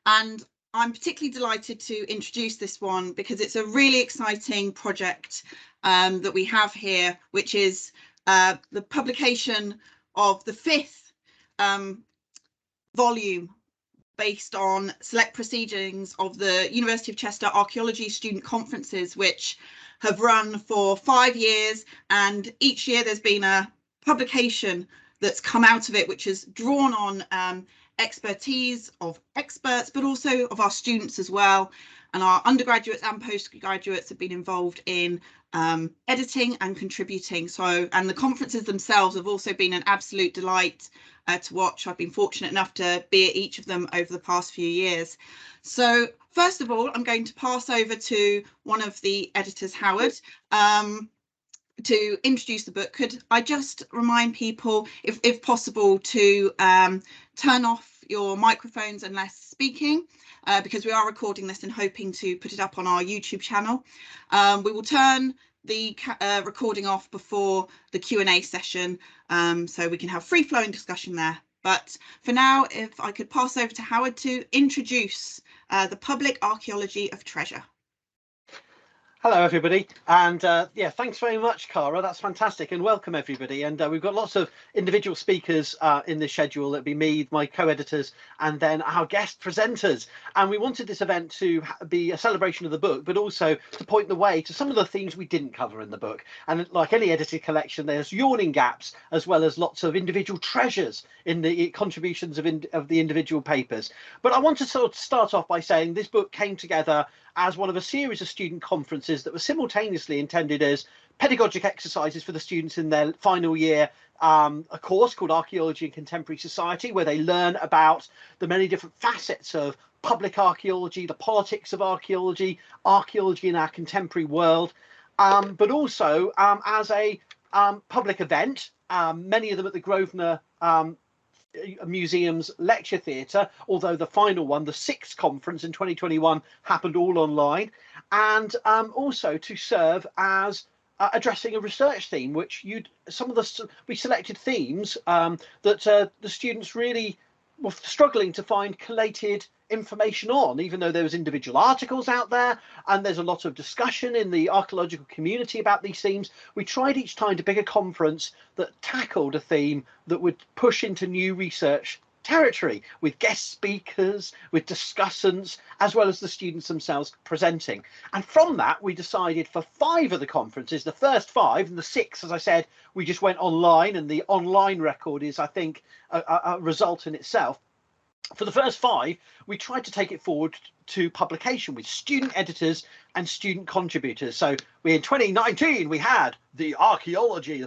And I'm particularly delighted to introduce this one because it's a really exciting project that we have here, which is the publication of the 5th volume based on select proceedings of the University of Chester Archaeology Student Conferences, which have run for 5 years, and each year there's been a publication that's come out of it which has drawn on expertise of experts, but also of our students as well. And our undergraduates and postgraduates have been involved in editing and contributing. And the conferences themselves have also been an absolute delight to watch. I've been fortunate enough to be at each of them over the past few years. So first of all, I'm going to pass over to one of the editors, Howard, to introduce the book. Could I just remind people, if possible, to turn off your microphones unless speaking, because we are recording this and hoping to put it up on our YouTube channel. We will turn the recording off before the Q&A session, so we can have free-flowing discussion there. But for now, if I could pass over to Howard to introduce the Public Archaeology of Treasure. Hello everybody, and yeah, thanks very much, Cara. That's fantastic, and welcome everybody. And we've got lots of individual speakers in this schedule. It'll be me, my co-editors, and then our guest presenters. And we wanted this event to be a celebration of the book, but also to point the way to some of the themes we didn't cover in the book. And like any edited collection, there's yawning gaps as well as lots of individual treasures in the contributions of the individual papers. But I want to sort of start off by saying this book came together as one of a series of student conferences that were simultaneously intended as pedagogic exercises for the students in their final year, a course called Archaeology and Contemporary Society, where they learn about the many different facets of public archaeology, the politics of archaeology, archaeology in our contemporary world, but also as a public event, many of them at the Grosvenor Museum's lecture theatre, although the final one, the 6th conference in 2021, happened all online, and also to serve as addressing a research theme, which we selected themes that the students really were struggling to find collated information on, even though there was individual articles out there and there's a lot of discussion in the archaeological community about these themes. We tried each time to pick a conference that tackled a theme that would push into new research territory, with guest speakers, with discussants, as well as the students themselves presenting. And from that, we decided for 5 of the conferences, the first 5 and the 6th, as I said, we just went online, and the online record is, I think, a result in itself. For the first 5, we tried to take it forward to publication with student editors and student contributors. So in 2019, we had the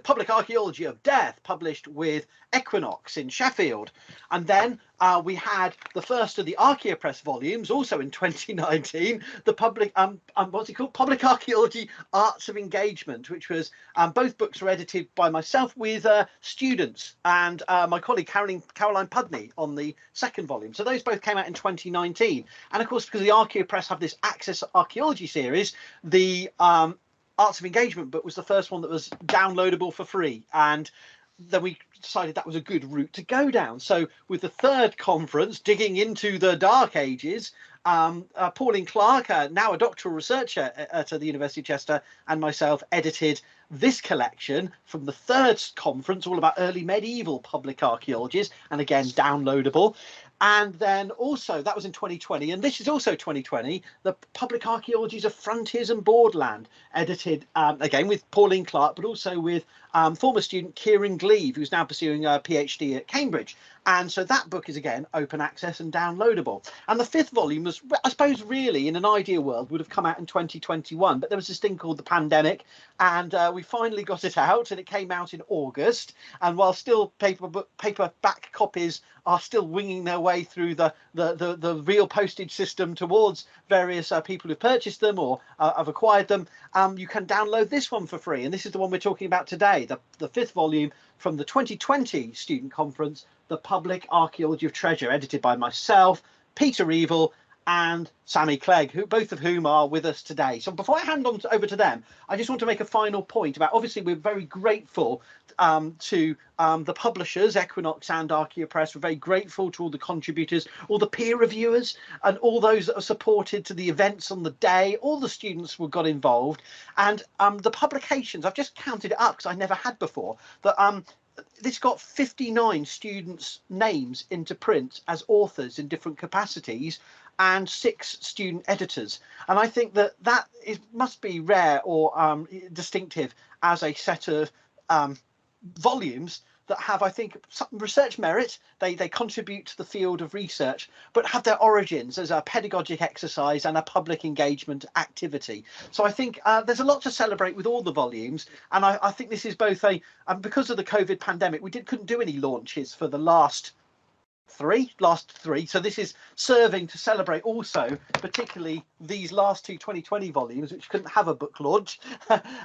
Public Archaeology of Death, published with Equinox in Sheffield. And then we had the first of the Archaeopress volumes, also in 2019, the Public Archaeology Arts of Engagement, which was, both books were edited by myself with students and my colleague Caroline Pudney on the 2nd volume. So those both came out in 2019. And of course, because the Archaeopress have this Access Archaeology series, the Arts of Engagement book was the first one that was downloadable for free. And then we decided that was a good route to go down. So with the 3rd conference, digging into the dark ages, Pauline Clark, now a doctoral researcher at the University of Chester, and myself edited this collection from the 3rd conference, all about early medieval public archaeologies, and again downloadable. And then also, that was in 2020, and this is also 2020, the Public Archaeologies of Frontiers and Borderland, edited again with Pauline Clark, but also with former student Kieran Gleave, who's now pursuing a PhD at Cambridge. And so that book is again open access and downloadable. And the 5th volume was, I suppose, really in an ideal world would have come out in 2021, but there was this thing called the pandemic, and we finally got it out, and it came out in August. And while still paperback copies are still winging their way through the real postage system towards various people who've purchased them or have acquired them, you can download this one for free. And this is the one we're talking about today, the 5th volume from the 2020 student conference, The Public Archaeology of Treasure, edited by myself, Peter Reavill, and Samuel Clague, both of whom are with us today. So before I hand over to them, I just want to make a final point about, obviously we're very grateful to the publishers, Equinox and Archaeopress. We're very grateful to all the contributors, all the peer reviewers, and all those that are supported to the events on the day. All the students were got involved, and the publications. I've just counted it up because I never had before. That this got 59 students' names into print as authors in different capacities, and 6 student editors. And I think that must be rare or distinctive as a set of volumes that have, I think, some research merit. They contribute to the field of research, but have their origins as a pedagogic exercise and a public engagement activity. So I think there's a lot to celebrate with all the volumes, and I think this is both because of the COVID pandemic, we couldn't do any launches for the last three, so this is serving to celebrate also particularly these last 2 2020 volumes, which couldn't have a book launch,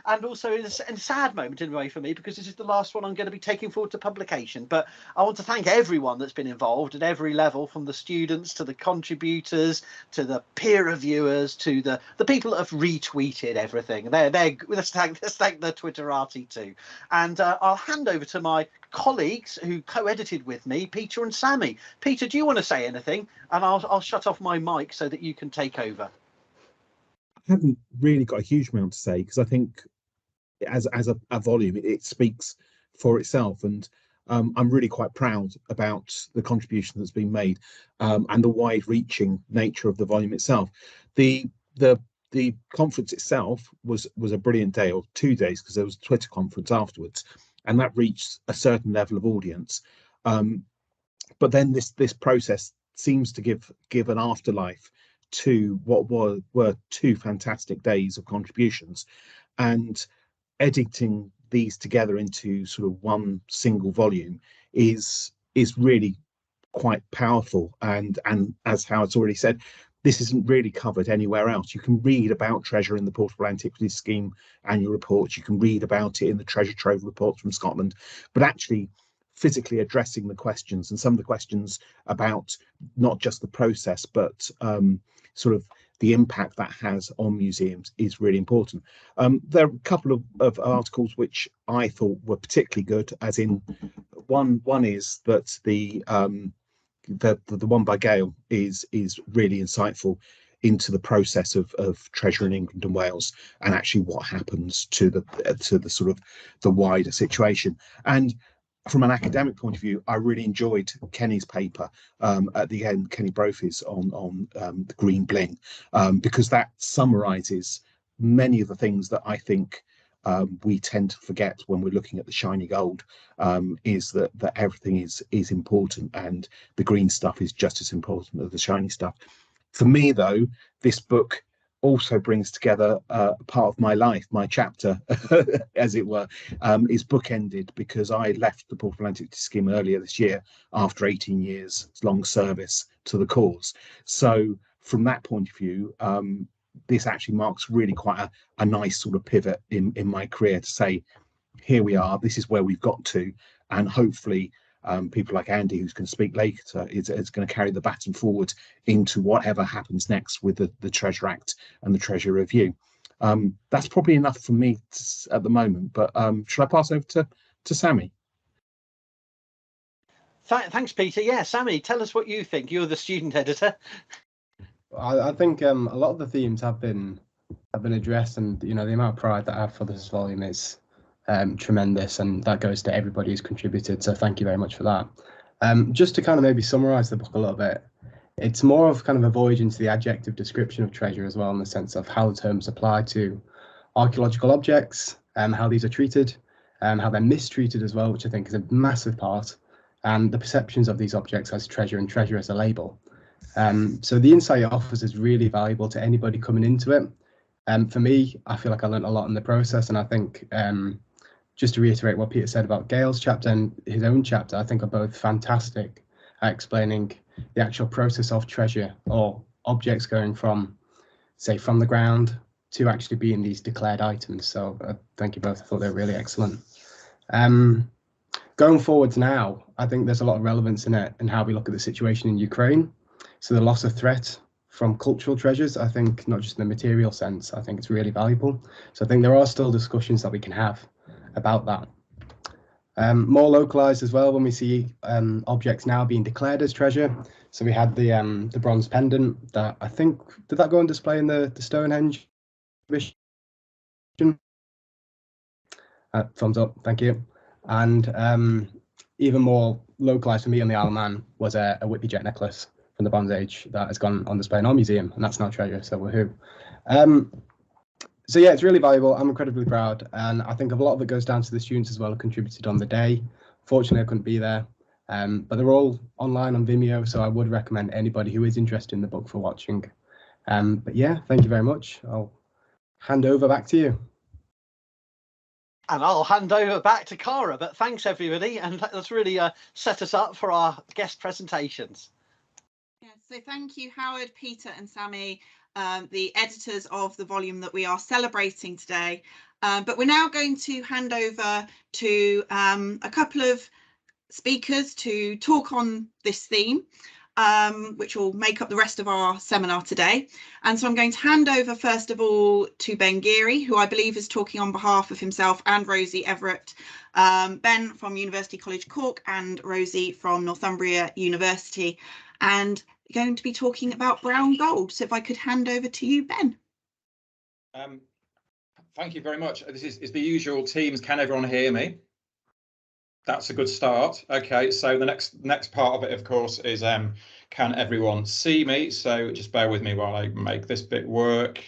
and also in a sad moment in a way for me, because this is the last one I'm going to be taking forward to publication. But I want to thank everyone that's been involved at every level, from the students to the contributors to the peer reviewers to the people that have retweeted everything. Let's thank the Twitterati too. And I'll hand over to my colleagues who co-edited with me, Peter and Sammy. Peter, do you want to say anything? And I'll shut off my mic so that you can take over. I haven't really got a huge amount to say, because I think as a volume, it speaks for itself, and I'm really quite proud about the contribution that's been made, and the wide-reaching nature of the volume itself. The conference itself was a brilliant day, or 2 days, because there was a Twitter conference afterwards, and that reached a certain level of audience. But then this process seems to give an afterlife to what were 2 fantastic days of contributions, and editing these together into sort of one single volume is really quite powerful. And as Howard's already said, this isn't really covered anywhere else. You can read about treasure in the Portable Antiquities Scheme annual reports. You can read about it in the Treasure Trove reports from Scotland, but actually physically addressing the questions, and some of the questions about not just the process, but sort of the impact that has on museums is really important. There are a couple of articles which I thought were particularly good, as in one is that the one by Gail is really insightful into the process of treasure in England and Wales, and actually what happens to the sort of the wider situation. And from an academic point of view, I really enjoyed Kenny's paper at the end, Kenny Brophy's on the green bling, because that summarises many of the things that I think we tend to forget when we're looking at the shiny gold, is that everything is important, and the green stuff is just as important as the shiny stuff. For me, though, this book also brings together part of my life, my chapter, as it were, is bookended, because I left the Portable Antiquities Scheme earlier this year after 18 years long service to the cause. So from that point of view, this actually marks really quite a nice sort of pivot in my career, to say, here we are, this is where we've got to, and hopefully people like Andy, who's going to speak later, is going to carry the baton forward into whatever happens next with the Treasure Act and the Treasure Review. That's probably enough for me at the moment, but should I pass over to Sammy? Thanks, Peter. Yeah, Sammy, tell us what you think. You're the student editor. I think a lot of the themes have been addressed, and the amount of pride that I have for this volume is tremendous, and that goes to everybody who's contributed, so thank you very much for that. Just to kind of maybe summarize the book a little bit, it's more of kind of a voyage into the adjective description of treasure as well, in the sense of how the terms apply to archaeological objects, and how these are treated, and how they're mistreated as well, which I think is a massive part, and the perceptions of these objects as treasure and treasure as a label. So the insight it offers is really valuable to anybody coming into it. For me, I feel like I learned a lot in the process, and I think just to reiterate what Peter said about Gail's chapter and his own chapter, I think are both fantastic at explaining the actual process of treasure, or objects going from, say, from the ground to actually being these declared items. So thank you both. I thought they were really excellent. Going forwards now, I think there's a lot of relevance in it and how we look at the situation in Ukraine. So the loss of threat from cultural treasures, I think, not just in the material sense, I think it's really valuable. So I think there are still discussions that we can have about that. More localized as well when we see objects now being declared as treasure. So we had the bronze pendant that I think, did that go on display in the Stonehenge exhibition? Thumbs up, thank you. And even more localized for me on the Isle of Man was a Whitby jet necklace from the Bronze Age that has gone on display in our museum, and that's not treasure, so woohoo. So yeah, it's really valuable. I'm incredibly proud, and I think a lot of it goes down to the students as well who contributed on the day. Fortunately, I couldn't be there, but they're all online on Vimeo, so I would recommend anybody who is interested in the book for watching. But yeah, thank you very much. I'll hand over back to you. And I'll hand over back to Cara, but thanks everybody, and that's really set us up for our guest presentations. Yeah, so thank you, Howard, Peter and Sammy, the editors of the volume that we are celebrating today. But we're now going to hand over to a couple of speakers to talk on this theme, which will make up the rest of our seminar today. And so I'm going to hand over first of all to Ben Geary, who I believe is talking on behalf of himself and Rosie Everett. Ben from University College Cork and Rosie from Northumbria University, and going to be talking about brown gold. So if I could hand over to you, Ben. Thank you very much. This is the usual Teams. Can everyone hear me? That's a good start. Okay, so the next part of it, of course, is can everyone see me? So just bear with me while I make this bit work.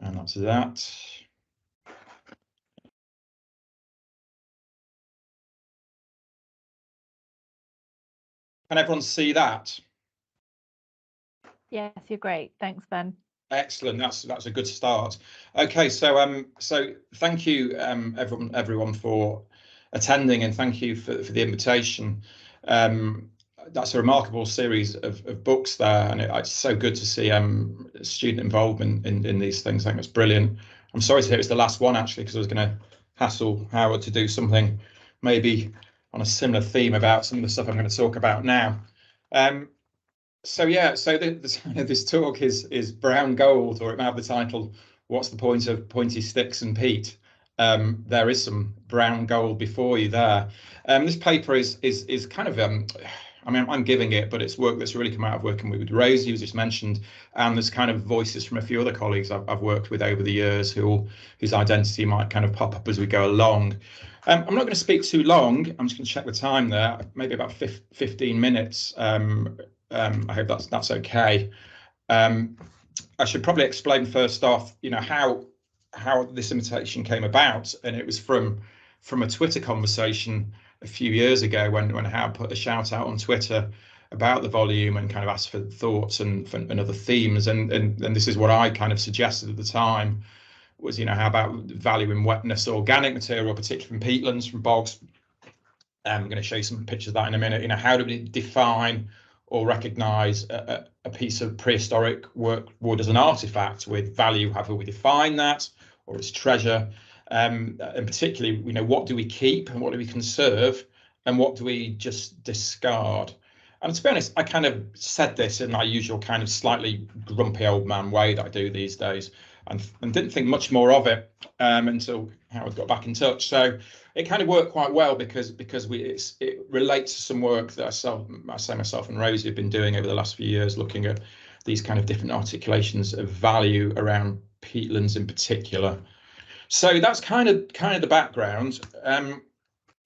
And that's that. Can everyone see that? Yes, you're great. Thanks, Ben. Excellent. That's a good start. Okay, so thank you everyone for attending, and thank you for the invitation. That's a remarkable series of books there, and it's so good to see student involvement in these things. I think it's brilliant. I'm sorry to hear it's the last one, actually, because I was going to hassle Howard to do something maybe on a similar theme about some of the stuff I'm going to talk about now. So yeah, so this talk is brown gold, or it may have the title, "What's the point of pointy sticks and peat?" There is some brown gold before you there. This paper is kind of I mean, I'm giving it, but it's work that's really come out of working with Rosie, who was just mentioned, and there's kind of voices from a few other colleagues I've worked with over the years whose identity might kind of pop up as we go along. I'm not going to speak too long. I'm just going to check the time there, maybe about 15 minutes. I hope that's okay. I should probably explain first off, how this invitation came about, and it was from a Twitter conversation a few years ago when Howard put a shout out on Twitter about the volume and kind of asked for thoughts and other themes, and this is what I kind of suggested at the time was, how about valuing wetness organic material, particularly from peatlands, from bogs. I'm going to show you some pictures of that in a minute. How do we define or recognise a piece of prehistoric wood as an artefact with value? How do we define that, or as treasure? And particularly, what do we keep and what do we conserve and what do we just discard? And to be honest, I kind of said this in my usual kind of slightly grumpy old man way that I do these days, and didn't think much more of it until Howard got back in touch. So it kind of worked quite well because it relates to some work that myself and Rosie have been doing over the last few years, looking at these kind of different articulations of value around peatlands in particular. So that's kind of the background.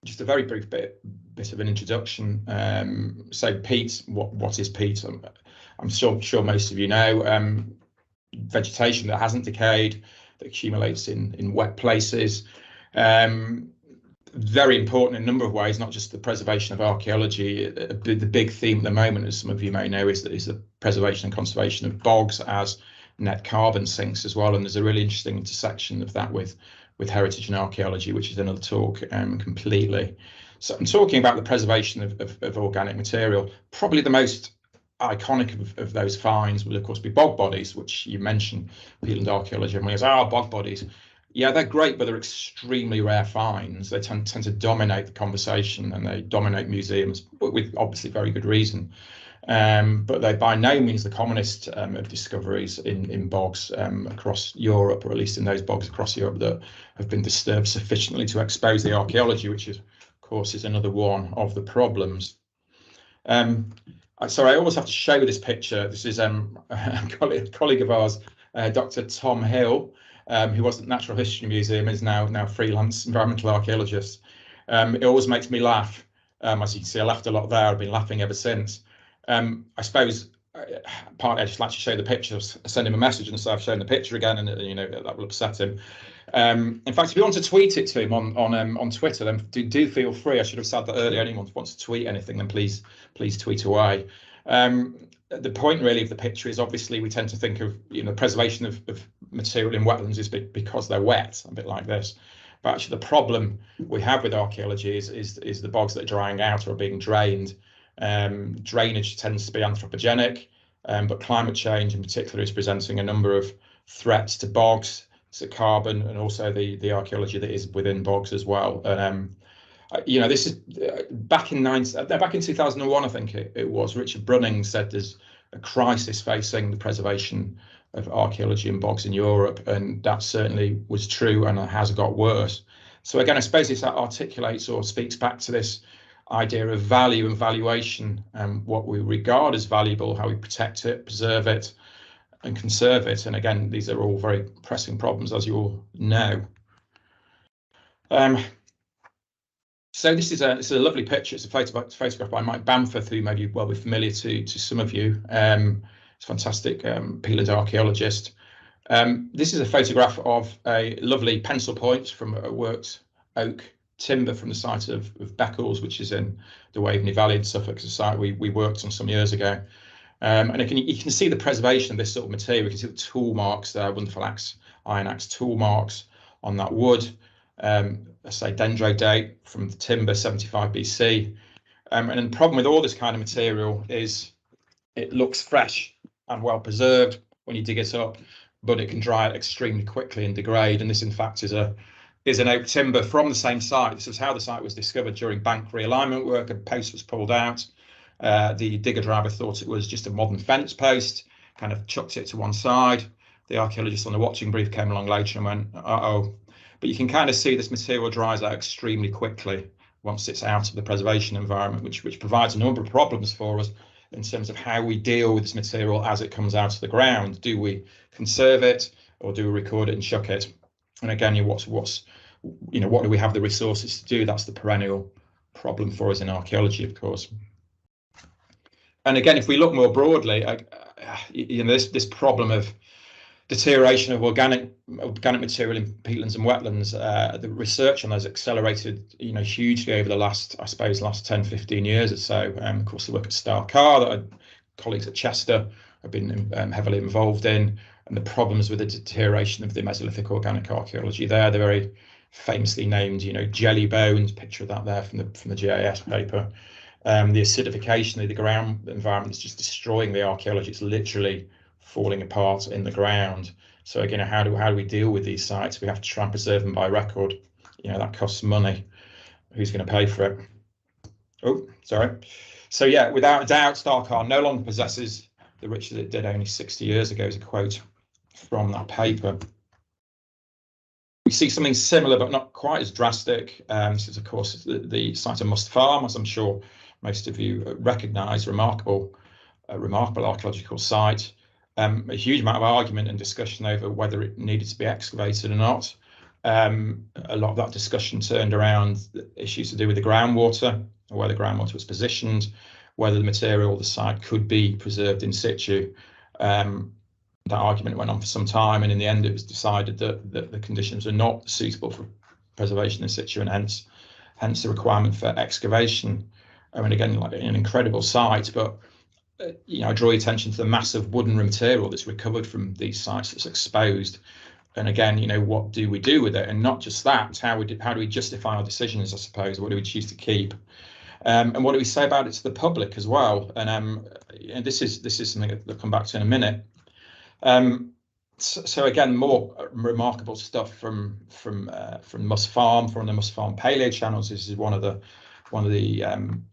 Just a very brief bit of an introduction. So peat, what is peat? I'm sure most of you know. Vegetation that hasn't decayed, that accumulates in wet places. Very important in a number of ways, not just the preservation of archaeology. The big theme at the moment, as some of you may know, is the preservation and conservation of bogs as net carbon sinks as well. And there's a really interesting intersection of that with heritage and archaeology, which is another talk completely. So I'm talking about the preservation of organic material. Probably the most iconic of those finds will of course be bog bodies, which you mentioned. Peatland archaeology, everyone goes, bog bodies. Yeah, they're great, but they're extremely rare finds. They tend to dominate the conversation, and they dominate museums with obviously very good reason. But they're by no means the commonest of discoveries in bogs across Europe, or at least in those bogs across Europe that have been disturbed sufficiently to expose the archaeology, which is of course, is another one of the problems. Sorry, I always have to show this picture. This is a colleague of ours, Dr. Tom Hill, who was at the Natural History Museum, is now freelance environmental archaeologist. It always makes me laugh. As you can see, I laughed a lot there. I've been laughing ever since. I suppose partly I just like to show the picture, send him a message and say I've shown the picture again, and you know that will upset him. In fact, if you want to tweet it to him on Twitter, then do feel free. I should have said that earlier. Anyone who wants to tweet anything, then please tweet away. The point really of the picture is obviously we tend to think of preservation of material in wetlands is because they're wet, a bit like this. But actually the problem we have with archaeology is the bogs that are drying out or are being drained. Drainage tends to be anthropogenic, but climate change in particular is presenting a number of threats to bogs, to carbon, and also the archaeology that is within bogs as well. And this is back in 2001, I think it was. Richard Brunning said there's a crisis facing the preservation of archaeology and bogs in Europe, and that certainly was true, and it has got worse. So again, I suppose this articulates or speaks back to this idea of value and valuation, and what we regard as valuable, how we protect it, preserve it, and conserve it. And again, these are all very pressing problems, as you all know. So this is a lovely picture. It's a photograph by Mike Bamforth, who may well be familiar to some of you. It's a fantastic peeler archaeologist. This is a photograph of a lovely pencil point from a worked oak timber from the site of Beccles, which is in the Waveney Valley in Suffolk. It's a site we worked on some years ago. And you can see the preservation of this sort of material. You can see the tool marks there, wonderful iron axe tool marks on that wood. Let's say dendro date from the timber, 75 BC. And the problem with all this kind of material is it looks fresh and well preserved when you dig it up, but it can dry out extremely quickly and degrade. And this, in fact, is an oak timber from the same site. This is how the site was discovered during bank realignment work. A post was pulled out. The digger driver thought it was just a modern fence post, kind of chucked it to one side. The archaeologist on the watching brief came along later and went, uh-oh. But you can kind of see this material dries out extremely quickly once it's out of the preservation environment, which provides a number of problems for us in terms of how we deal with this material as it comes out of the ground. Do we conserve it, or do we record it and chuck it? And again, what do we have the resources to do? That's the perennial problem for us in archaeology, of course. And again, if we look more broadly, this problem of deterioration of organic material in peatlands and wetlands, the research on those accelerated hugely over the last 10, 15 years or so. Of course, the work at Star Car that colleagues at Chester have been heavily involved in, and the problems with the deterioration of the Mesolithic organic archaeology there. The very famously named jelly bones, picture of that there from the GIS paper. The acidification of the ground environment is just destroying the archaeology. It's literally falling apart in the ground. So again, how do we deal with these sites? We have to try and preserve them by record. That costs money. Who's going to pay for it? Oh, sorry. So yeah, without a doubt, Star Car no longer possesses the riches it did only 60 years ago, is a quote from that paper. We see something similar, but not quite as drastic. This is, of course, the site of Must Farm, as I'm sure most of you recognise. Remarkable archaeological site. A huge amount of argument and discussion over whether it needed to be excavated or not. A lot of that discussion turned around issues to do with the groundwater, or where the groundwater was positioned, whether the material, the site could be preserved in situ. That argument went on for some time, and in the end it was decided that the conditions are not suitable for preservation in situ, and hence the requirement for excavation. I mean, again, like an incredible site, but I draw your attention to the massive wooden material that's recovered from these sites that's exposed. And again, what do we do with it? And not just that, how do we justify our decisions, I suppose? What do we choose to keep? And what do we say about it to the public as well? And this is something that I'll come back to in a minute. So again, more remarkable stuff from Must Farm, from the Must Farm paleo channels. This is one of the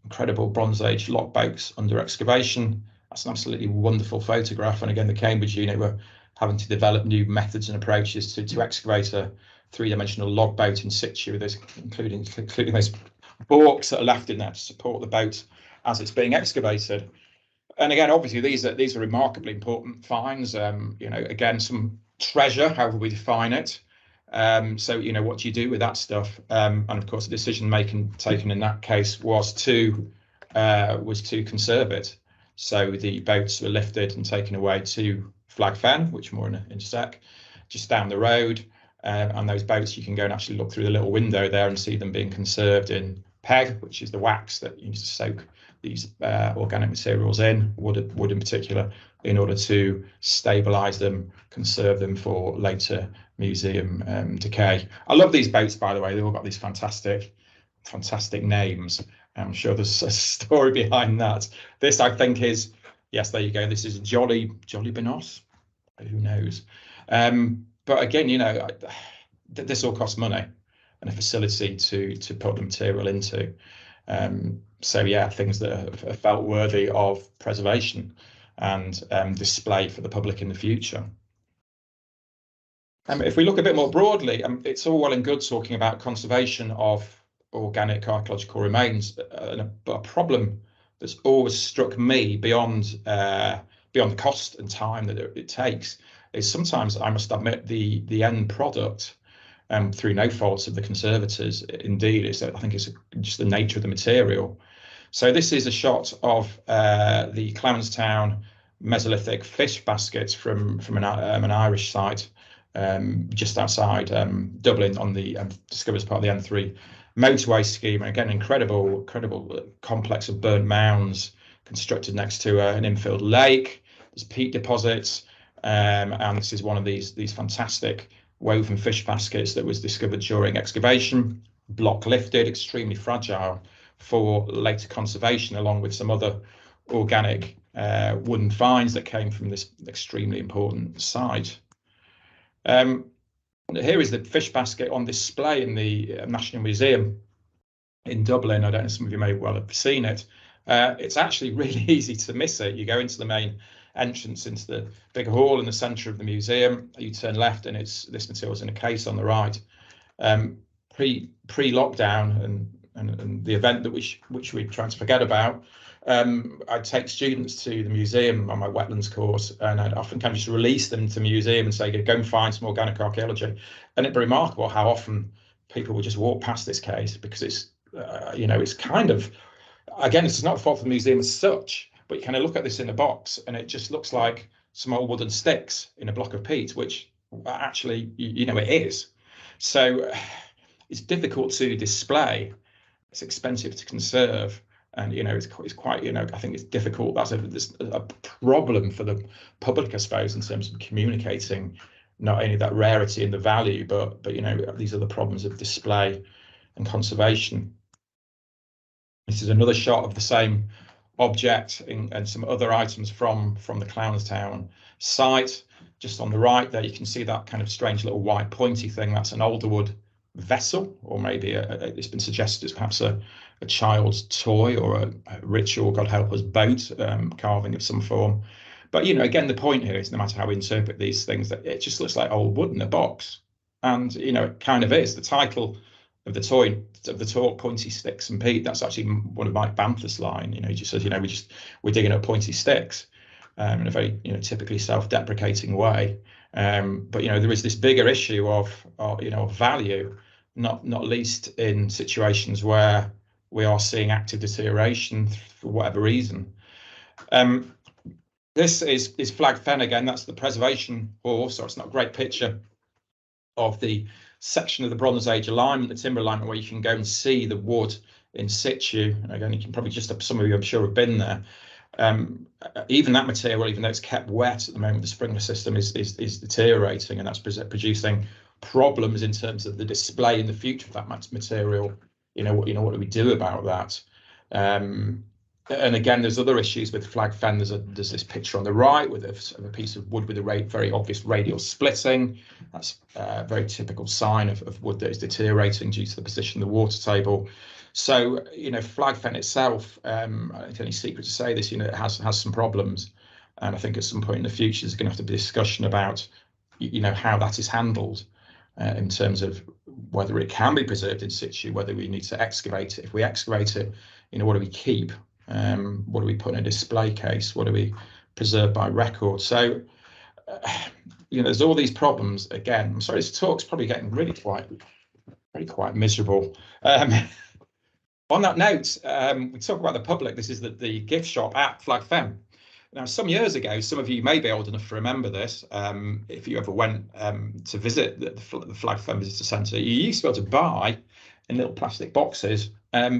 incredible Bronze Age lock boats under excavation. That's an absolutely wonderful photograph. And again, the Cambridge unit were having to develop new methods and approaches to excavate a three-dimensional log boat in situ, including those balks that are left in there to support the boat as it's being excavated. And again, obviously, these are remarkably important finds. You know, again, some treasure, however we define it. So, you know, what do you do with that stuff? And of course, the decision taken in that case was to conserve it. So the boats were lifted and taken away to Flag Fen, which more in sec, just down the road. And those boats, you can go and actually look through the little window there and see them being conserved in peg, which is the wax that you use to soak these organic materials in, wood in particular, in order to stabilize them, conserve them for later museum decay. I love these boats, by the way. They've all got these fantastic names. I'm sure there's a story behind that. This, I think, is, yes, there you go. This is Jolly Benos. Who knows? But again, you know, this all costs money and a facility to put the material into. So yeah, things that are felt worthy of preservation and display for the public in the future. If we look a bit more broadly, it's all well and good talking about conservation of organic archaeological remains, but a problem that's always struck me beyond the cost and time that it takes is sometimes, I must admit, the end product, through no faults of the conservators. Indeed, I think it's just the nature of the material. So this is a shot of the Clownstown Mesolithic fish baskets from an Irish site just outside Dublin, on the discovered as part of the N3 motorway scheme. And again, incredible complex of burnt mounds constructed next to an infilled lake. There's peat deposits, and this is one of these fantastic woven fish baskets that was discovered during excavation, block lifted, extremely fragile for later conservation, along with some other organic wooden finds that came from this extremely important site. Here is the fish basket on display in the National Museum in Dublin. I don't know, some of you may well have seen it. It's actually really easy to miss it. You go into the main entrance, into the big hall in the centre of the museum. You turn left, and this material's in a case on the right. Pre-lockdown and the event that which we try to forget about, I'd take students to the museum on my wetlands course, and I'd often kind of just release them to the museum and say, go and find some organic archaeology. And it'd be remarkable how often people would just walk past this case, because it's you know, it's kind of, again, it's not the fault of the museum as such, but you kind of look at this in a box and it just looks like some old wooden sticks in a block of peat, which actually, you know, it is. So it's difficult to display, it's expensive to conserve, and you know, it's quite, you know, I think it's difficult. That's a problem for the public, I suppose, in terms of communicating not only that rarity and the value, but you know, these are the problems of display and conservation. This is another shot of the same object and some other items from the Clownstown site. Just on the right there, you can see that kind of strange little white pointy thing. That's an Alderwood vessel, or maybe it's been suggested it's perhaps a child's toy or a ritual, God help us, boat carving of some form. But you know, again, the point here is, no matter how we interpret these things, that it just looks like old wood in a box, and you know, it kind of is. The title of the talk, Pointy Sticks and Peat, that's actually one of Mike Banthur's line. You know, he just says, you know, we're digging up pointy sticks, in a very, you know, typically self-deprecating way. But you know, there is this bigger issue of you know, value, not least in situations where we are seeing active deterioration for whatever reason. This is Flag Fen again. That's the preservation hall, so it's not a great picture of the section of the Bronze Age alignment, the timber alignment, where you can go and see the wood in situ. And again, you can probably some of you, I'm sure, have been there. Even that material, even though it's kept wet at the moment, the sprinkler system is deteriorating, and that's producing problems in terms of the display in the future of that material. You know, what do we do about that? And again, there's other issues with Flag Fen. There's this picture on the right with a piece of wood with a very obvious radial splitting. That's a very typical sign of wood that is deteriorating due to the position of the water table. So, you know, Flag Fen itself, I don't think it's any secret to say this, you know, it has some problems. And I think at some point in the future, there's going to have to be a discussion about, you know, how that is handled. in terms of whether it can be preserved in situ, whether we need to excavate it. If we excavate it, what do we keep? What do we put in a display case? What do we preserve by record? So, there's all these problems. Again, I'm sorry, this talk's probably getting really quite miserable. On that note, we talk about the public. This is the gift shop at Flag Fen. Now, some years ago, some of you may be old enough to remember this. If you ever went to visit the Flag Fen Visitor Centre, you used to be able to buy in little plastic boxes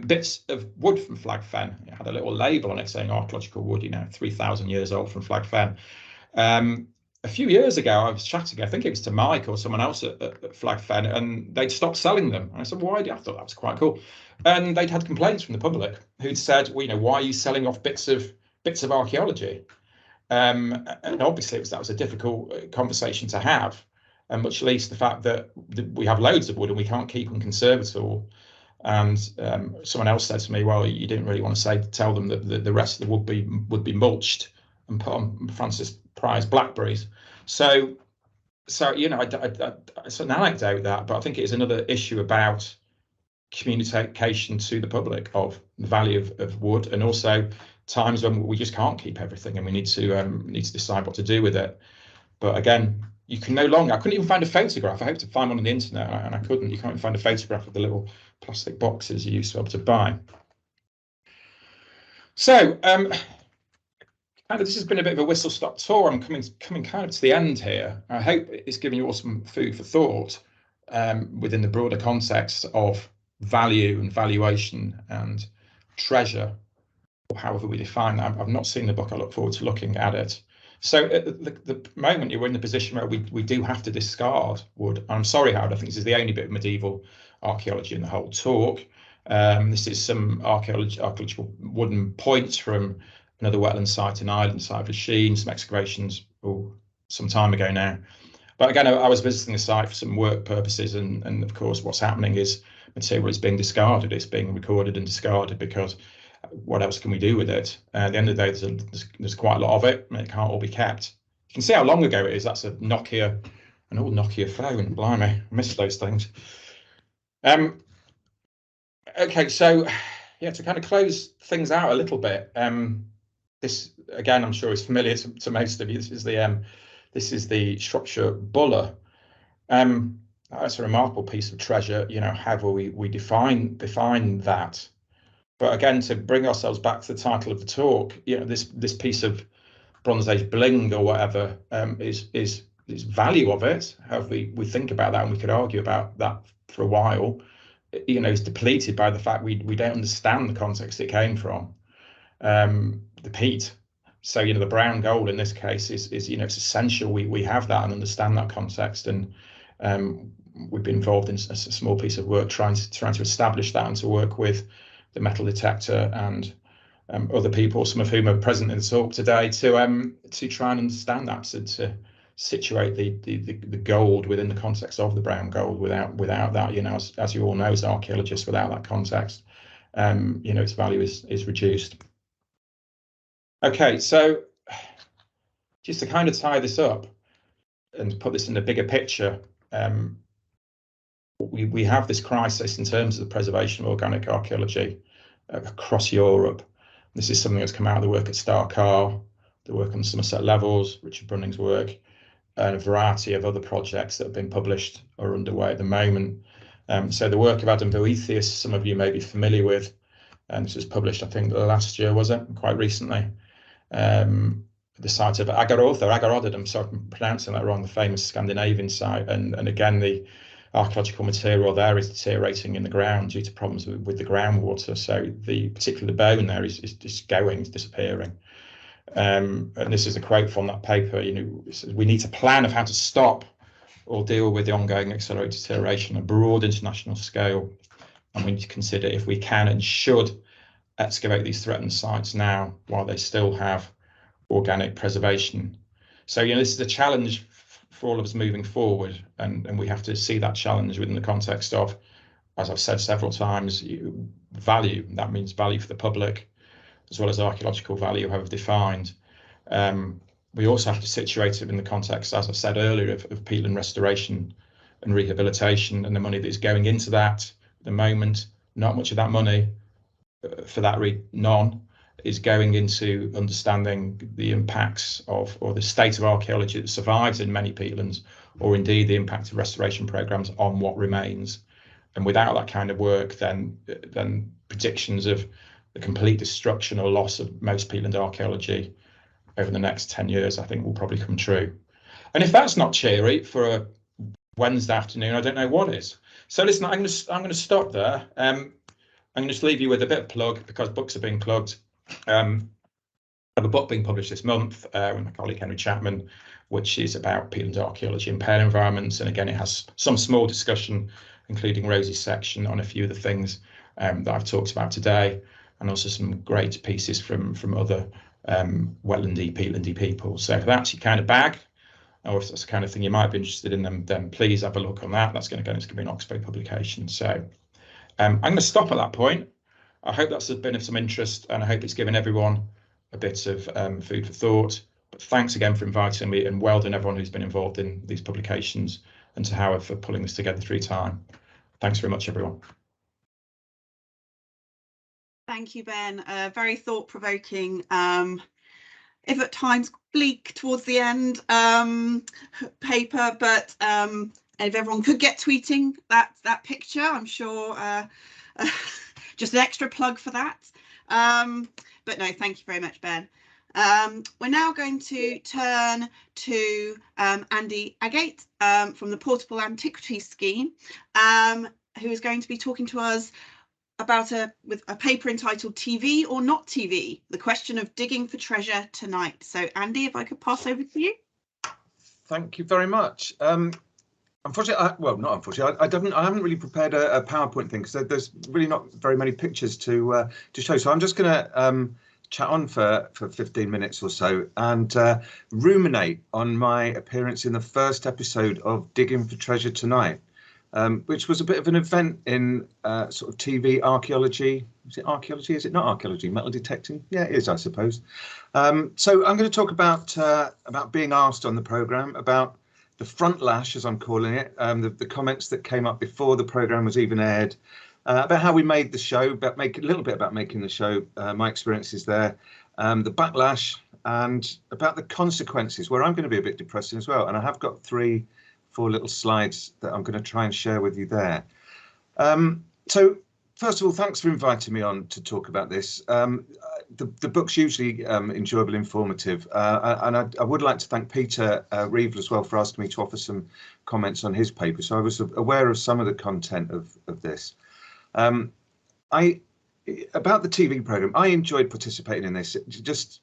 bits of wood from Flag Fen. It had a little label on it saying archaeological wood, 3,000 years old from Flag Fen. A few years ago, I was chatting, I think it was to Mike or someone else at Flag Fen, and they'd stopped selling them. And I said, why? I thought that was quite cool. And they'd had complaints from the public who'd said, well, why are you selling off bits of archaeology? And obviously that was a difficult conversation to have, and much least the fact that we have loads of wood and we can't keep and conserve it all. And someone else said to me, well, you didn't really want to tell them that the rest of the wood would be mulched and put on Francis Prior's blackberries. So it's an anecdote that, but I think it is another issue about communication to the public of the value of wood, and also times when we just can't keep everything and we need to decide what to do with it. But again, you can no longer. I couldn't even find a photograph. I hoped to find one on the internet, and I couldn't. You can't even find a photograph of the little plastic boxes you used to be able to buy. So, this has been a bit of a whistle-stop tour. I'm coming kind of to the end here. I hope it's given you all some food for thought within the broader context of value and valuation and treasure, or however we define that. I've not seen the book. I look forward to looking at it. So at the moment, you're in the position where we do have to discard wood. I'm sorry, Howard, I think this is the only bit of medieval archaeology in the whole talk. This is some archaeological wooden points from another wetland site in Ireland, site of Sheen, some excavations some time ago now. But again, I was visiting the site for some work purposes, and of course what's happening is material is being discarded. It's being recorded and discarded because what else can we do with it? At the end of the day, there's quite a lot of it, and it can't all be kept. You can see how long ago it is. That's an old Nokia phone. Blimey, I miss those things. Okay, so yeah, to kind of close things out a little bit. This again, I'm sure is familiar to most of you. This is the Shropshire Buller. That's a remarkable piece of treasure. However we define that. But again, to bring ourselves back to the title of the talk, this piece of Bronze Age bling or whatever is value of it. However we think about that, and we could argue about that for a while, is depleted by the fact we don't understand the context it came from. The peat. So the brown gold in this case is it's essential we have that and understand that context, and we've been involved in a small piece of work trying to establish that and to work with the metal detector and other people, some of whom are present in the talk today, to try and understand that, to situate the gold within the context of the brown gold. Without that, as you all know as archaeologists, without that context, its value is reduced. Okay, so just to kind of tie this up and put this in the bigger picture, we have this crisis in terms of the preservation of organic archaeology across Europe. This is something that's come out of the work at Starcar, the work on Somerset Levels, Richard Brunning's work, and a variety of other projects that have been published or underway at the moment. So the work of Adam Boethius, some of you may be familiar with, and this was published, I think, last year, was it? Quite recently. The site of Agarodden, I'm sorry if I'm pronouncing that wrong, the famous Scandinavian site, and again the archaeological material there is deteriorating in the ground due to problems with the groundwater. So particularly the bone there is disappearing. And this is a quote from that paper. It says, we need to plan of how to stop or deal with the ongoing accelerated deterioration on a broad international scale, and we need to consider if we can and should excavate these threatened sites now while they still have organic preservation. So this is a challenge for all of us moving forward, and we have to see that challenge within the context of, as I've said several times, value. That means value for the public as well as archaeological value, however defined. We also have to situate it in the context, as I said earlier, of peatland restoration and rehabilitation, and the money that is going into that at the moment, not much of that money, for that none, is going into understanding the impacts of, or the state of archaeology that survives in many peatlands, or indeed the impact of restoration programs on what remains. And without that kind of work, then predictions of the complete destruction or loss of most peatland archaeology over the next 10 years, I think, will probably come true. And if that's not cheery for a Wednesday afternoon, I don't know what is. So listen, I'm going to stop there. I'm going to just leave you with a bit of plug, because books are being plugged. I have a book being published this month with my colleague Henry Chapman, which is about peatland archaeology in pale environments. And again, it has some small discussion, including Rosie's section, on a few of the things that I've talked about today, and also some great pieces from other wetlandy, peatlandy people. So if that's your kind of bag, or if that's the kind of thing you might be interested in, then please have a look on that. It's going to be an Oxford publication. So I'm going to stop at that point. I hope that's been of some interest, and I hope it's given everyone a bit of food for thought. But thanks again for inviting me, and well done everyone who's been involved in these publications, and to Howard for pulling this together through time. Thanks very much, everyone. Thank you, Ben. Very thought-provoking, if at times bleak towards the end, paper, but if everyone could get tweeting that picture, I'm sure just an extra plug for that. But no, thank you very much, Ben. We're now going to turn to Andy Agate from the Portable Antiquities Scheme, who is going to be talking to us about a paper entitled TV or Not TV, the question of digging for treasure tonight. So Andy, if I could pass over to you. Thank you very much. Unfortunately, not unfortunately, I haven't really prepared a PowerPoint thing, because there's really not very many pictures to show. So I'm just going to chat on for 15 minutes or so and ruminate on my appearance in the first episode of Digging for Treasure Tonight, which was a bit of an event in sort of TV archaeology. Is it archaeology? Is it not archaeology? Metal detecting? Yeah, it is, I suppose. So I'm going to talk about being asked on the programme, about the front lash, as I'm calling it, the comments that came up before the programme was even aired, about how we made the show, a little bit about making the show, my experiences there, the backlash, and about the consequences, where I'm going to be a bit depressing as well. And I have got 3-4 little slides that I'm going to try and share with you there. So first of all, thanks for inviting me on to talk about this. The book's usually enjoyable, informative, and I would like to thank Peter Reavill as well for asking me to offer some comments on his paper. So I was aware of some of the content of this. About the TV programme, I enjoyed participating in this. Just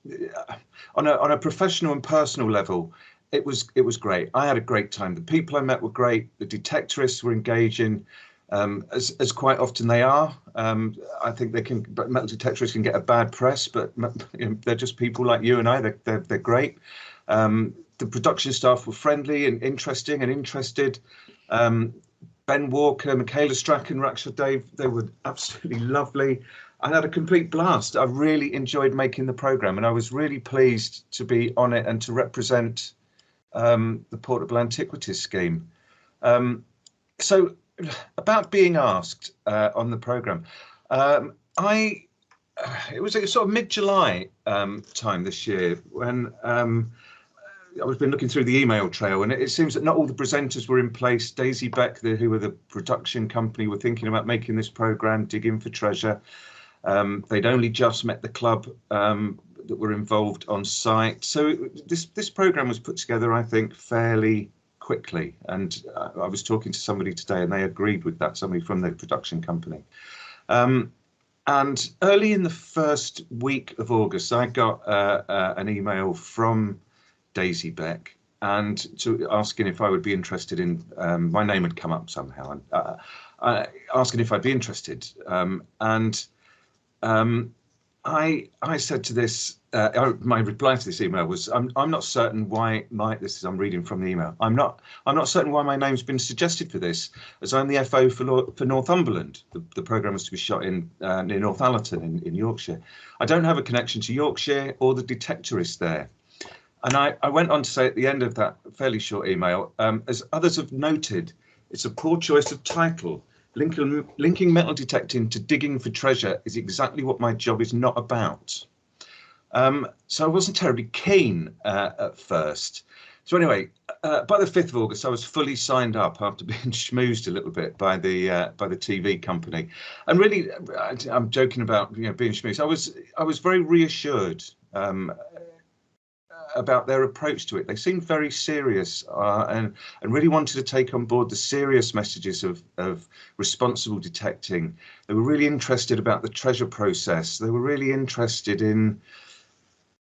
on a professional and personal level, it was great. I had a great time. The people I met were great. The detectorists were engaging, as quite often they are. I think metal detectorists can get a bad press, but they're just people like you and I. They're great. The production staff were friendly and interesting and interested. Ben Walker, Michaela Strachan, Raksha Dave, they were absolutely lovely. I had a complete blast. I really enjoyed making the programme, and I was really pleased to be on it and to represent the Portable Antiquities Scheme. So about being asked on the programme, it was sort of mid-July time this year when I've been looking through the email trail, and it seems that not all the presenters were in place. Daisy Beck, who were the production company, were thinking about making this programme, Digging for Treasure. They'd only just met the club that were involved on site. So this programme was put together, I think, fairly quickly. And I was talking to somebody today, and they agreed with that, somebody from the production company. And early in the first week of August, I got an email from Daisy Beck and asking if I would be interested in, my name had come up somehow, and asking if I'd be interested. I said to this, my reply to this email was, I'm not certain why I'm reading from the email. I'm not certain why my name's been suggested for this, as I'm the FO for Northumberland. The programme was to be shot in near Northallerton in Yorkshire. I don't have a connection to Yorkshire or the detectorists there. And I went on to say at the end of that fairly short email, as others have noted, It's a poor choice of title. Linking metal detecting to digging for treasure is exactly what my job is not about. So I wasn't terribly keen at first. So anyway, by the 5th of August, I was fully signed up after being schmoozed a little bit by the TV company. And really, I'm joking about being schmoozed. I was very reassured about their approach to it. They seemed very serious and really wanted to take on board the serious messages of responsible detecting. They were really interested about the treasure process. They were really interested in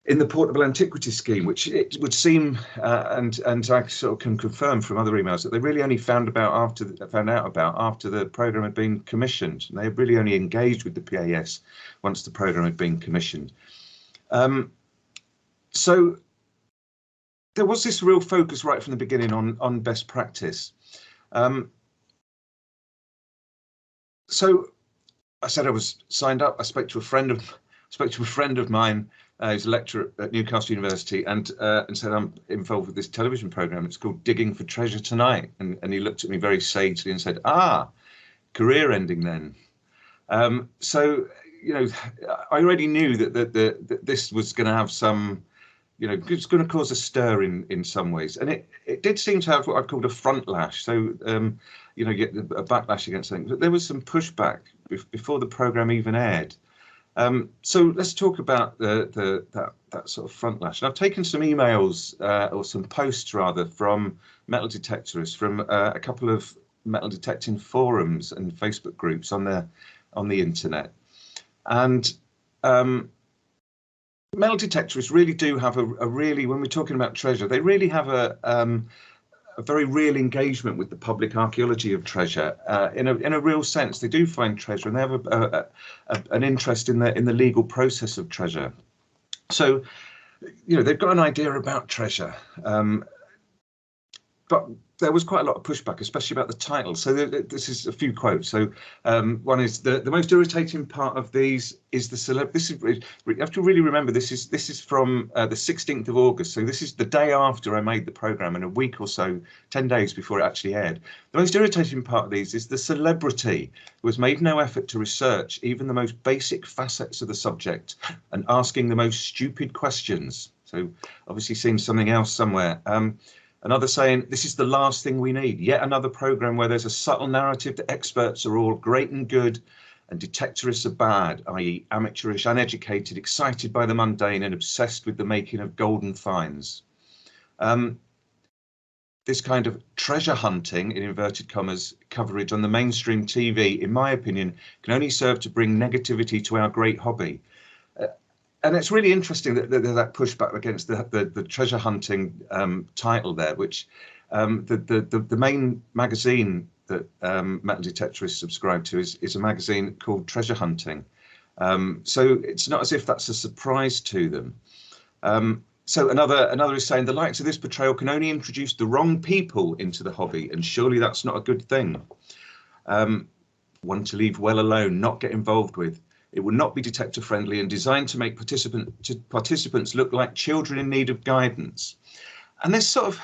the Portable Antiquities Scheme, which it would seem, and I sort of can confirm from other emails, that they really only found out after the programme had been commissioned. And they had really only engaged with the PAS once the programme had been commissioned. So there was this real focus right from the beginning on best practice. So I said I was signed up. I spoke to a friend of mine who's a lecturer at Newcastle University, and said I'm involved with this television programme. It's called Digging for Treasure Tonight, and he looked at me very sagely and said, career ending then. So I already knew that this was going to have some. It's going to cause a stir in some ways, and it did seem to have what I'd called a front lash. So, get a backlash against something. But there was some pushback before the programme even aired. So let's talk about that sort of front lash. And I've taken some emails or some posts rather from metal detectorists from a couple of metal detecting forums and Facebook groups on the internet, and metal detectorists really do have a really, when we're talking about treasure, they really have a very real engagement with the public archaeology of treasure. In a real sense, they do find treasure, and they have an interest in the legal process of treasure. So, they've got an idea about treasure, but there was quite a lot of pushback, especially about the title. So this is a few quotes. So one is the most irritating part of these is the celeb. This is, you have to really remember, this is from the 16th of August. So this is the day after I made the programme, and a week or so, 10 days before it actually aired. The most irritating part of these is the celebrity who has made no effort to research even the most basic facets of the subject and asking the most stupid questions. So obviously seen something else somewhere. Another saying, this is the last thing we need. Yet another programme where there's a subtle narrative that experts are all great and good and detectorists are bad, i.e. amateurish, uneducated, excited by the mundane and obsessed with the making of golden finds. This kind of treasure hunting, in inverted commas, coverage on the mainstream TV, in my opinion, can only serve to bring negativity to our great hobby. And it's really interesting that there's that pushback against the treasure hunting title there, which the main magazine that metal detectorists subscribe to is a magazine called Treasure Hunting. So it's not as if that's a surprise to them. So another is saying the likes of this portrayal can only introduce the wrong people into the hobby, and surely that's not a good thing. One to leave well alone, not get involved with. It will not be detector friendly and designed to make participants look like children in need of guidance. And this sort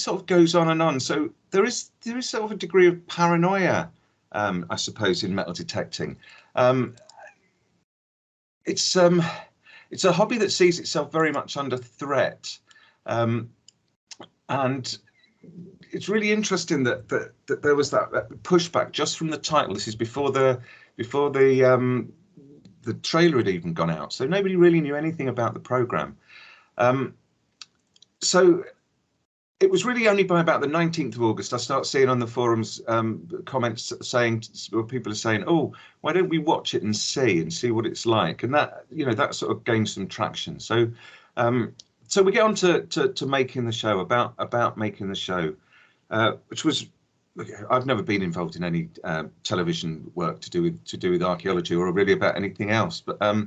of goes on and on. So there is sort of a degree of paranoia, I suppose, in metal detecting. It's a hobby that sees itself very much under threat, and it's really interesting that there was that pushback just from the title. This is before the trailer had even gone out, so nobody really knew anything about the programme. So it was really only by about the 19th of August I start seeing on the forums comments saying, well, people are saying, oh, why don't we watch it and see what it's like? And that, that sort of gained some traction. So so we get on to making the show, about making the show, which was, I've never been involved in any television work to do with archaeology or really about anything else, but I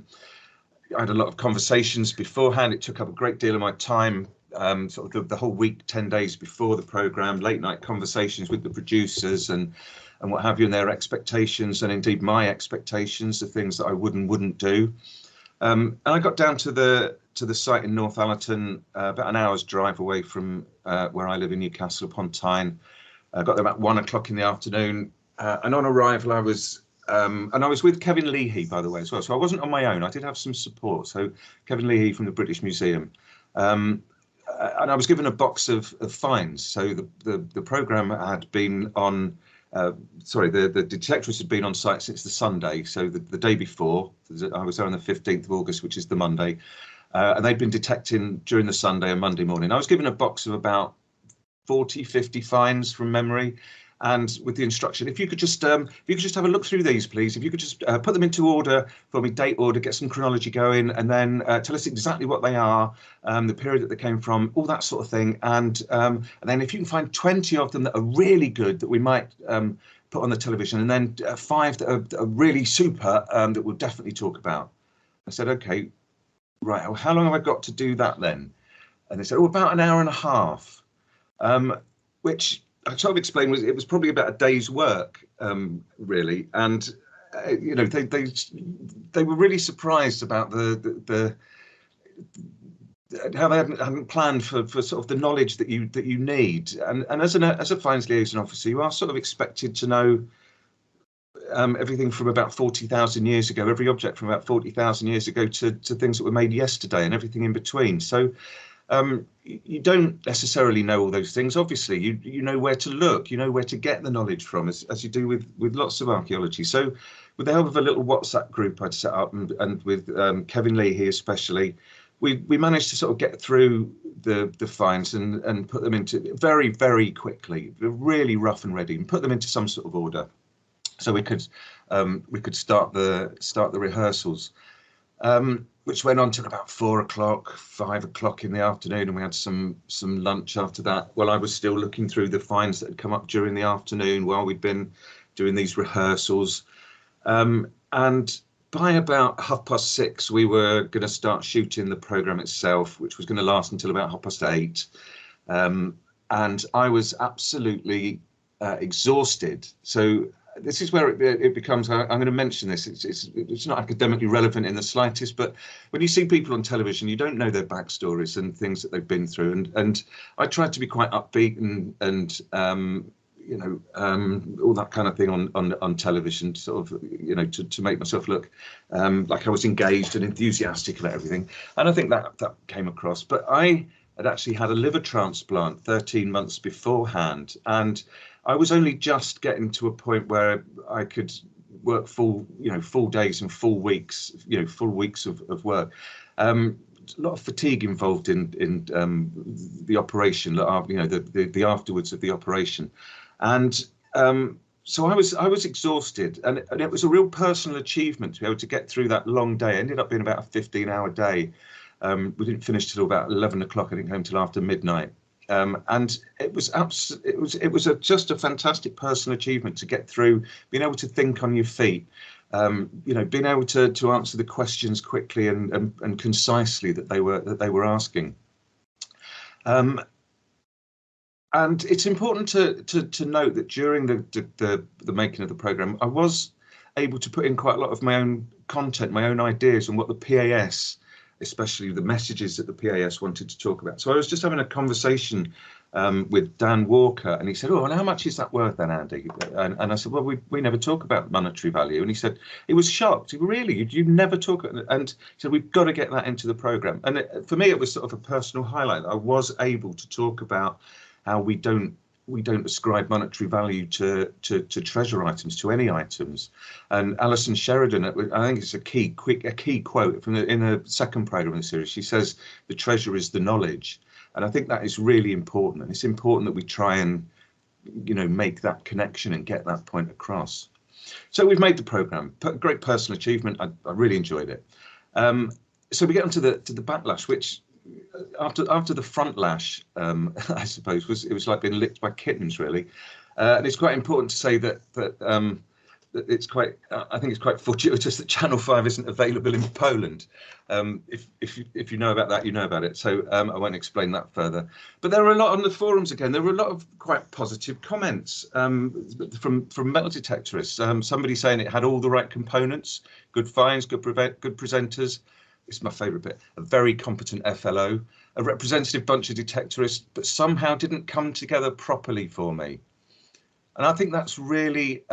had a lot of conversations beforehand. It took up a great deal of my time, sort of the whole week, 10 days before the programme, late night conversations with the producers and what have you, and their expectations, and indeed my expectations, the things that I would and wouldn't do. And I got down to the site in Northallerton, about an hour's drive away from where I live in Newcastle upon Tyne. I got there about 1 o'clock in the afternoon, and on arrival I was with Kevin Leahy, by the way, as well. So I wasn't on my own. I did have some support. So Kevin Leahy from the British Museum, and I was given a box of finds. So the programme had been on. The detectorists had been on site since the Sunday, so the day before. I was there on the 15th of August, which is the Monday, and they'd been detecting during the Sunday and Monday morning. I was given a box of about 40, 50 finds from memory, and with the instruction, if you could just have a look through these, please. If you could just put them into order for me, date order, get some chronology going, and then tell us exactly what they are, the period that they came from, all that sort of thing. And then if you can find 20 of them that are really good that we might put on the television, and then 5 that are really super that we'll definitely talk about. I said, okay, right, well, how long have I got to do that then? And they said, oh, about an hour and a half, which I sort of explained it was probably about a day's work, really. And you know, they were really surprised about the how they hadn't planned for sort of the knowledge that you need. And as a finds liaison officer, you are sort of expected to know everything from about 40,000 years ago, every object from about 40,000 years ago to things that were made yesterday and everything in between. So you don't necessarily know all those things. Obviously, you know where to look, you know where to get the knowledge from, as you do with lots of archaeology. So with the help of a little WhatsApp group I'd set up, and with Kevin Leahy especially, we managed to sort of get through the finds and put them into very, very quickly, really rough and ready, and put them into some sort of order, so we could start the rehearsals. Which went on till about 4 o'clock, 5 o'clock in the afternoon, and we had some lunch after that. Well, I was still looking through the finds that had come up during the afternoon while we'd been doing these rehearsals. And by about 6:30, we were going to start shooting the programme itself, which was going to last until about 8:30. And I was absolutely exhausted. So this is where it becomes, I'm going to mention this, it's not academically relevant in the slightest, but when you see people on television, you don't know their backstories and things that they've been through. And I tried to be quite upbeat and you know, all that kind of thing on television, sort of, you know, to make myself look like I was engaged and enthusiastic about everything. And I think that came across. But I had actually had a liver transplant 13 months beforehand, and I was only just getting to a point where I could work full days and full weeks, full weeks of work. A lot of fatigue involved in the operation, the afterwards of the operation, and so I was exhausted, and it was a real personal achievement to be able to get through that long day. It ended up being about a 15-hour day. We didn't finish till about 11 o'clock. I didn't come till after midnight. And it was just a fantastic personal achievement to get through, being able to think on your feet, being able to answer the questions quickly and concisely that they were asking. And it's important to note that during the making of the programme, I was able to put in quite a lot of my own content, my own ideas on what the PAS, especially the messages that the PAS wanted to talk about. So I was just having a conversation with Dan Walker, and he said, oh, and how much is that worth then, Andy? And I said, well, we never talk about monetary value. And he said, he was shocked. He, really, you never talk? And he said, we've got to get that into the programme. And for me, it was sort of a personal highlight. I was able to talk about how we don't ascribe monetary value to treasure items, to any items. And Alison Sheridan, I think it's a key quote from in the second programme in the series. She says, the treasure is the knowledge. And I think that is really important. And it's important that we try and, make that connection and get that point across. So we've made the programme, great personal achievement. I really enjoyed it. So we get onto the backlash, which after the front lash, I suppose, it was like being licked by kittens, really. And it's quite important to say that it's quite, I think it's quite fortuitous that Channel 5 isn't available in Poland. If you know about that, you know about it. So I won't explain that further. But there were a lot on the forums again. There were a lot of quite positive comments from metal detectorists. Somebody saying it had all the right components, good finds, good presenters. It's my favourite bit. A very competent FLO, a representative bunch of detectorists, but somehow didn't come together properly for me. And I think that's really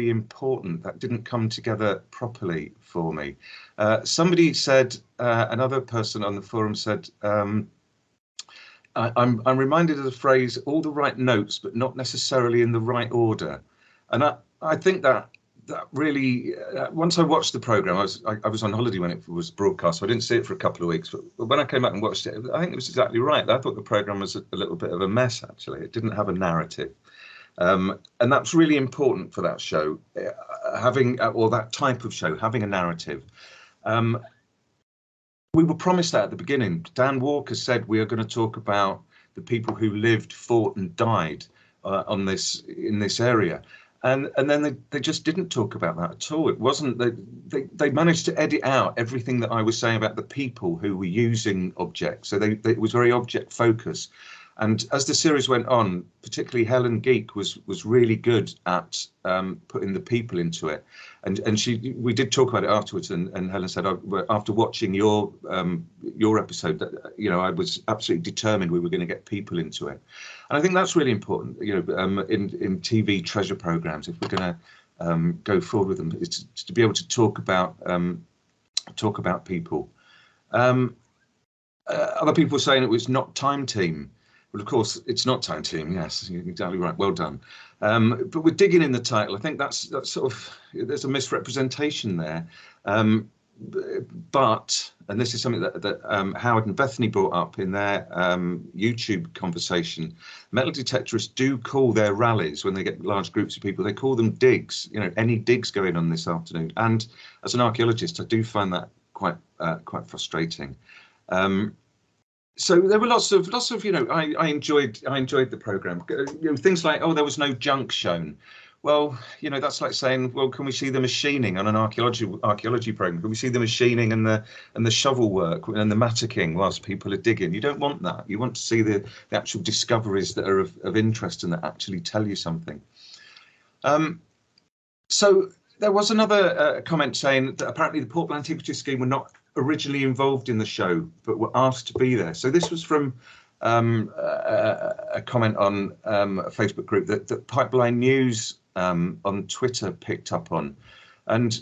important. That didn't come together properly for me. Somebody said, another person on the forum said, I'm reminded of the phrase, all the right notes, but not necessarily in the right order. And I think that really, once I watched the programme, I was on holiday when it was broadcast, so I didn't see it for a couple of weeks. But when I came back and watched it, I think it was exactly right. I thought the programme was a little bit of a mess, actually. It didn't have a narrative. And that's really important for that show, having, or that type of show, having a narrative. We were promised that at the beginning. Dan Walker said we are going to talk about the people who lived, fought and died in this area. And then they just didn't talk about that at all. It wasn't, they managed to edit out everything that I was saying about the people who were using objects. So it was very object focused. And as the series went on, particularly Helen Geek was really good at putting the people into it. And we did talk about it afterwards. And Helen said, after watching your episode, that, you know, I was absolutely determined we were going to get people into it. And I think that's really important. You know, in TV treasure programs, if we're going to go forward with them, it's to be able to talk about people. Other people were saying it was not Time Team. Well, of course, it's not Time Team. Yes, you're exactly right. Well done. But we're digging in the title. I think that's sort of, there's a misrepresentation there. But, and this is something that Howard and Bethany brought up in their YouTube conversation, metal detectorists do call their rallies when they get large groups of people, they call them digs. You know, any digs going on this afternoon. And as an archaeologist, I do find that quite frustrating. So there were lots of you know, I enjoyed the programme. You know, things like, oh, there was no junk shown. Well, you know, that's like saying, well, can we see the machining on an archaeology programme? Can we see the machining and the shovel work and the mattocking whilst people are digging? You don't want that. You want to see the actual discoveries that are of interest and that actually tell you something. So there was another comment saying that apparently the Portland Antiquities Scheme were not originally involved in the show, but were asked to be there. So this was from a comment on a Facebook group that Pipeline News on Twitter picked up on, and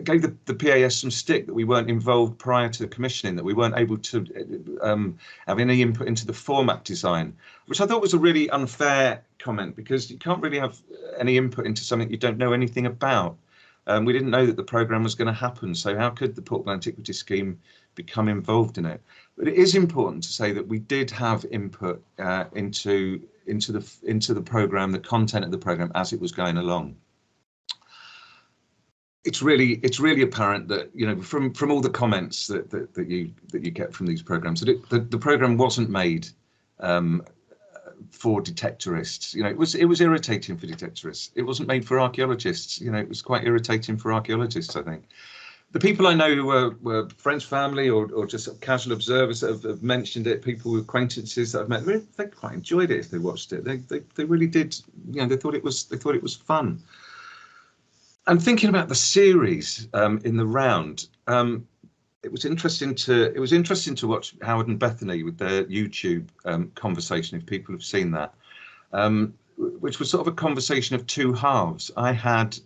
gave the PAS some stick that we weren't involved prior to the commissioning, that we weren't able to have any input into the format design, which I thought was a really unfair comment, because you can't really have any input into something you don't know anything about. We didn't know that the programme was going to happen, so how could the Portland Antiquities Scheme become involved in it? But it is important to say that we did have input into the programme, the content of the programme as it was going along. It's really apparent that, you know, from all the comments that you get from these programmes, that the programme wasn't made for detectorists. You know, it was irritating for detectorists. It wasn't made for archaeologists. You know, it was quite irritating for archaeologists, I think. The people I know who were friends, family, or just sort of casual observers that have mentioned it, people with acquaintances that I've met, they quite enjoyed it if they watched it. They really did. You know, they thought it was fun. And thinking about the series in the round, it was interesting to watch Howard and Bethany with their YouTube conversation, if people have seen that, which was sort of a conversation of two halves. I had,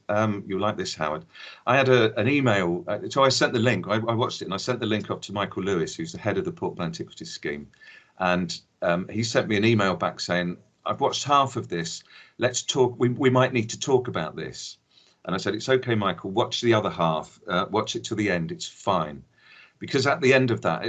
you'll like this, Howard, I had an email, so I sent the link, I watched it and I sent the link up to Michael Lewis, who's the head of the Portland Antiquities Scheme. And he sent me an email back saying, I've watched half of this, let's talk, we might need to talk about this. And I said, it's okay, Michael, watch the other half, watch it to the end, it's fine. Because at the end of that,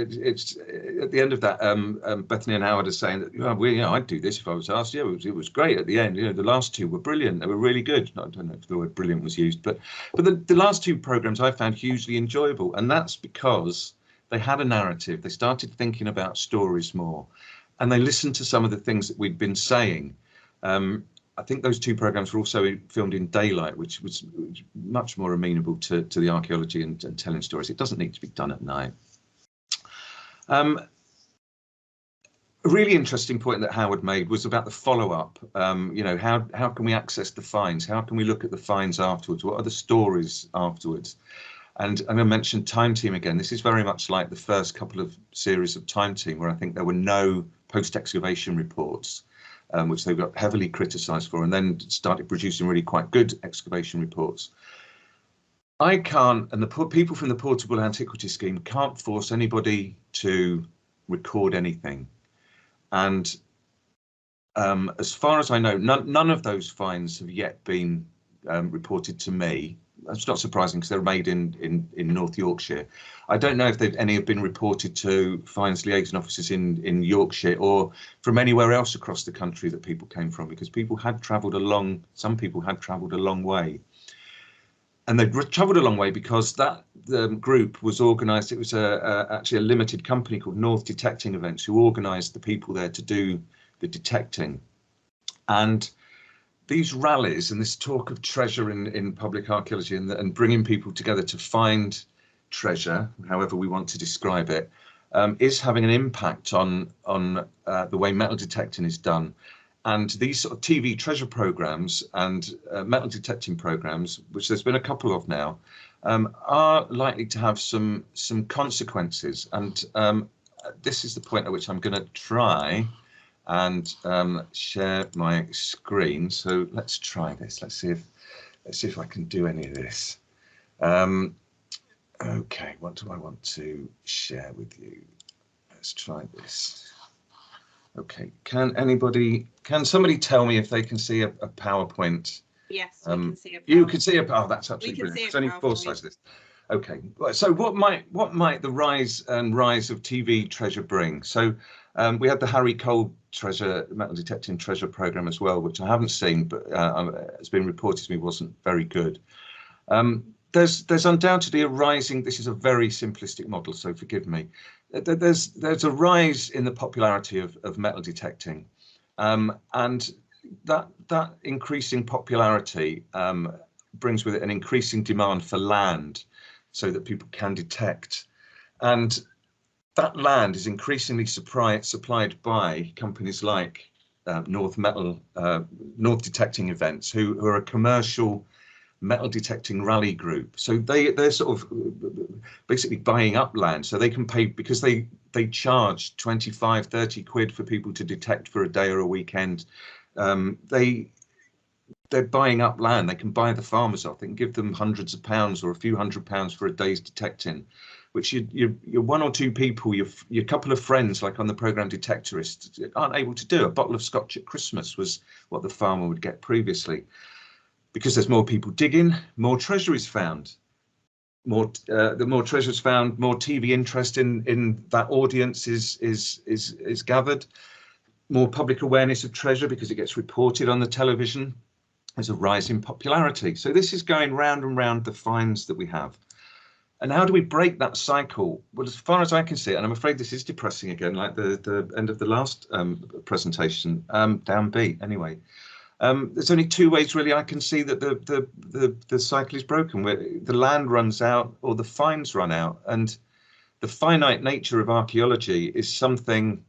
Bethany and Howard are saying that, you know, I'd do this if I was asked. Yeah, it was great at the end. You know, the last two were brilliant. They were really good. I don't know if the word brilliant was used, but the last two programmes I found hugely enjoyable, and that's because they had a narrative. They started thinking about stories more, and they listened to some of the things that we'd been saying. I think those two programmes were also filmed in daylight, which was much more amenable to the archaeology and telling stories. It doesn't need to be done at night. A really interesting point that Howard made was about the follow-up. You know, how can we access the finds? How can we look at the finds afterwards? What are the stories afterwards? And I'm going to mention Time Team again. This is very much like the first couple of series of Time Team, where I think there were no post-excavation reports. which they got heavily criticised for, and then started producing really quite good excavation reports. I can't, and the people from the Portable Antiquities Scheme can't force anybody to record anything. And as far as I know, none of those finds have yet been reported to me. That's not surprising because they're made in North Yorkshire. I don't know if any have been reported to finds liaison officers in Yorkshire or from anywhere else across the country that people came from, because people had travelled along. Some people had travelled a long way. And they'd travelled a long way because that group was organised. It was actually a limited company called North Detecting Events who organised the people there to do the detecting. And these rallies and this talk of treasure in public archaeology and bringing people together to find treasure, however we want to describe it, is having an impact on the way metal detecting is done. And these sort of TV treasure programs and metal detecting programs, which there's been a couple of now, are likely to have some consequences. And this is the point at which I'm going to try and share my screen. So let's try this. Let's see if I can do any of this. Okay, what do I want to share with you? Let's try this. Okay, can somebody tell me if they can see a PowerPoint? Yes, we can see a PowerPoint. You can see oh, that's absolutely brilliant. There's only 4 slides of this. Okay, so what might the rise of TV treasure bring? So we had the Harry Cole metal detecting treasure program as well, which I haven't seen, but it's been reported to me wasn't very good. There's undoubtedly a rising. This is a very simplistic model, so forgive me. There's a rise in the popularity of metal detecting, and that increasing popularity brings with it an increasing demand for land, so that people can detect, and that land is increasingly supplied by companies like North Detecting Events, who are a commercial metal detecting rally group. So they're sort of basically buying up land, so they can pay, because they charge 25, 30 quid for people to detect for a day or a weekend. They're buying up land. They can buy the farmers off. They can give them hundreds of pounds or a few £100 for a day's detecting, which you're 1 or 2 people, your couple of friends, like on the programme Detectorists, aren't able to do. A bottle of scotch at Christmas was what the farmer would get previously. Because there's more people digging, more treasure is found. The more treasure is found, more TV interest in that audience is gathered. More public awareness of treasure because it gets reported on the television. There's a rise in popularity. So this is going round and round the finds that we have. And how do we break that cycle? Well, as far as I can see it, and I'm afraid this is depressing again, like the end of the last presentation, downbeat anyway. There's only 2 ways really I can see that the cycle is broken, where the land runs out or the finds run out. And the finite nature of archaeology is something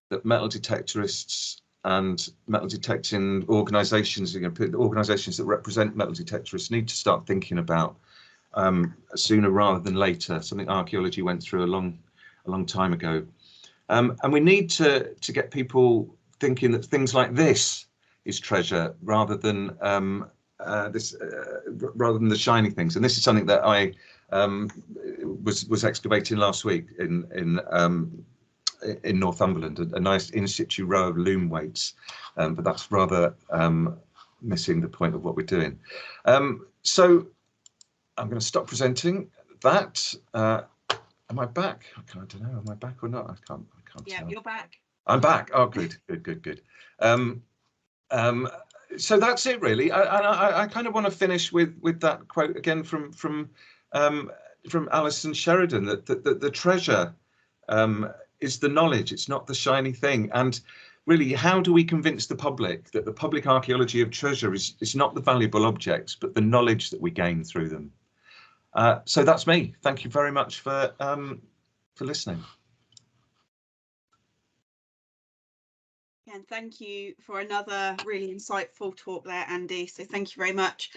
that metal detectorists and metal detecting organisations, organisations that represent metal detectorists, need to start thinking about sooner rather than later. Something archaeology went through a long time ago, and we need to get people thinking that things like this is treasure rather than rather than the shiny things. And this is something that I was excavating last week in Northumberland, a nice in situ row of loom weights, but that's rather missing the point of what we're doing. So I'm going to stop presenting that. Am I back? I don't know. Am I back or not? I can't Yeah, tell. you're back. I'm back. Oh, good. So that's it really. I kind of want to finish with that quote again from Alison Sheridan, that the treasure is the knowledge, it's not the shiny thing. And really, how do we convince the public that the public archaeology of treasure is not the valuable objects, but the knowledge that we gain through them? So that's me. Thank you very much for listening. And thank you for another really insightful talk there, Andy. So thank you very much.